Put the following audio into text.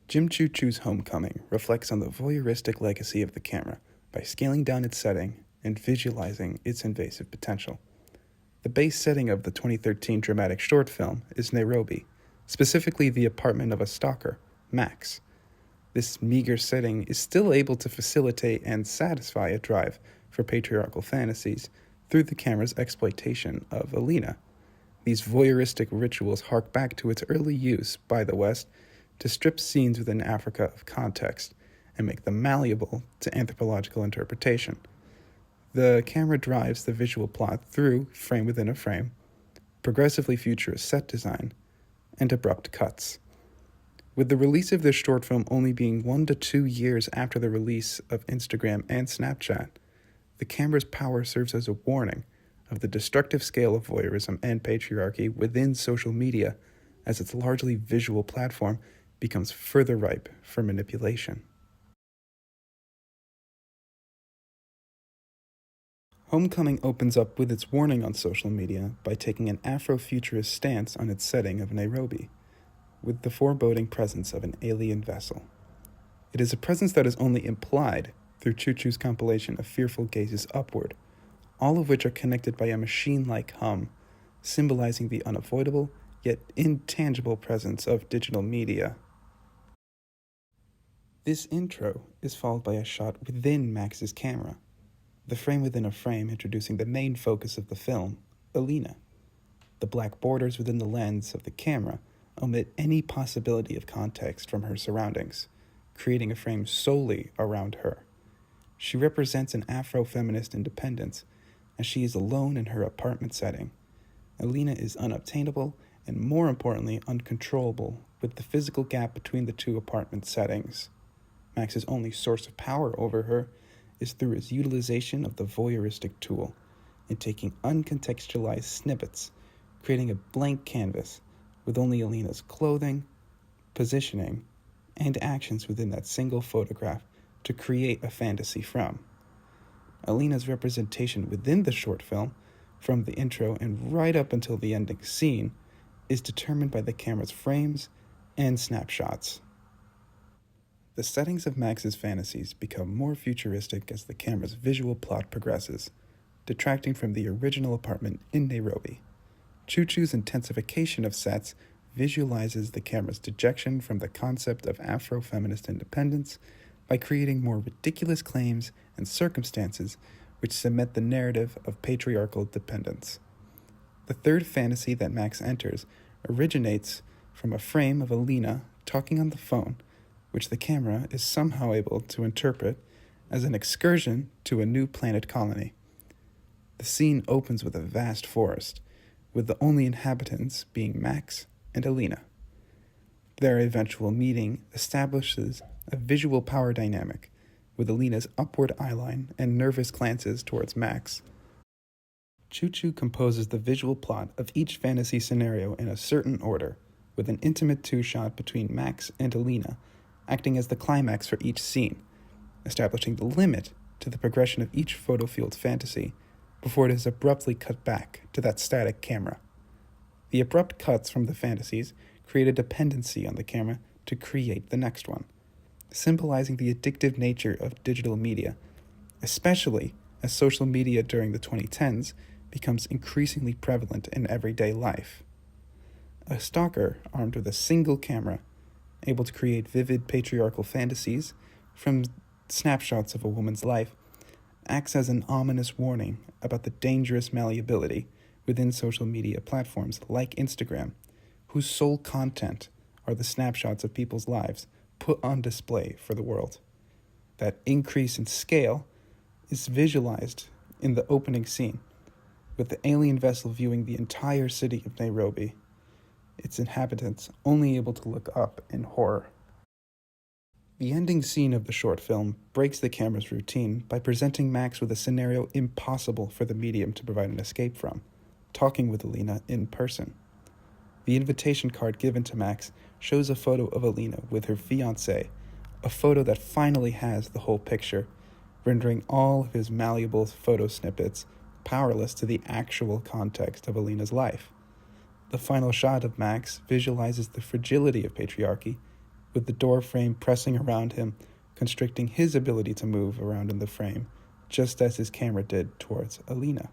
Jim Choo Choo's Homecoming reflects on the voyeuristic legacy of the camera by scaling down its setting and visualizing its invasive potential. The base setting of the 2013 dramatic short film is Nairobi, specifically the apartment of a stalker, Max. This meager setting is still able to facilitate and satisfy a drive for patriarchal fantasies through the camera's exploitation of Alina. These voyeuristic rituals hark back to its early use by the West to strip scenes within Africa of context and make them malleable to anthropological interpretation. The camera drives the visual plot through frame within a frame, progressively futurist set design, and abrupt cuts. With the release of this short film only being 1 to 2 years after the release of Instagram and Snapchat, the camera's power serves as a warning of the destructive scale of voyeurism and patriarchy within social media as its largely visual platform becomes further ripe for manipulation. Homecoming opens up with its warning on social media by taking an Afrofuturist stance on its setting of Nairobi, with the foreboding presence of an alien vessel. It is a presence that is only implied through Choo Choo's compilation of fearful gazes upward, all of which are connected by a machine-like hum, symbolizing the unavoidable yet intangible presence of digital media. This intro is followed by a shot within Max's camera, the frame within a frame introducing the main focus of the film, Alina. The black borders within the lens of the camera omit any possibility of context from her surroundings, creating a frame solely around her. She represents an Afro-feminist independence, as she is alone in her apartment setting. Alina is unobtainable and, more importantly, uncontrollable, with the physical gap between the two apartment settings. Max's only source of power over her is through his utilization of the voyeuristic tool in taking uncontextualized snippets, creating a blank canvas with only Alina's clothing, positioning, and actions within that single photograph to create a fantasy from. Alina's representation within the short film, from the intro and right up until the ending scene, is determined by the camera's frames and snapshots. The settings of Max's fantasies become more futuristic as the camera's visual plot progresses, detracting from the original apartment in Nairobi. Choo Choo's intensification of sets visualizes the camera's dejection from the concept of Afro-feminist independence by creating more ridiculous claims and circumstances which cement the narrative of patriarchal dependence. The third fantasy that Max enters originates from a frame of Alina talking on the phone, which the camera is somehow able to interpret as an excursion to a new planet colony. The scene opens with a vast forest, with the only inhabitants being Max and Alina. Their eventual meeting establishes a visual power dynamic, with Alina's upward eyeline and nervous glances towards Max. Choo Choo composes the visual plot of each fantasy scenario in a certain order, with an intimate two-shot between Max and Alina, acting as the climax for each scene, establishing the limit to the progression of each photo-fueled fantasy before it is abruptly cut back to that static camera. The abrupt cuts from the fantasies create a dependency on the camera to create the next one, symbolizing the addictive nature of digital media, especially as social media during the 2010s becomes increasingly prevalent in everyday life. A stalker armed with a single camera, able to create vivid patriarchal fantasies from snapshots of a woman's life, acts as an ominous warning about the dangerous malleability within social media platforms like Instagram, whose sole content are the snapshots of people's lives put on display for the world. That increase in scale is visualized in the opening scene, with the alien vessel viewing the entire city of Nairobi, its inhabitants only able to look up in horror. The ending scene of the short film breaks the camera's routine by presenting Max with a scenario impossible for the medium to provide an escape from, talking with Alina in person. The invitation card given to Max shows a photo of Alina with her fiancé, a photo that finally has the whole picture, rendering all of his malleable photo snippets powerless to the actual context of Alina's life. The final shot of Max visualizes the fragility of patriarchy with the door frame pressing around him, constricting his ability to move around in the frame, just as his camera did towards Alina.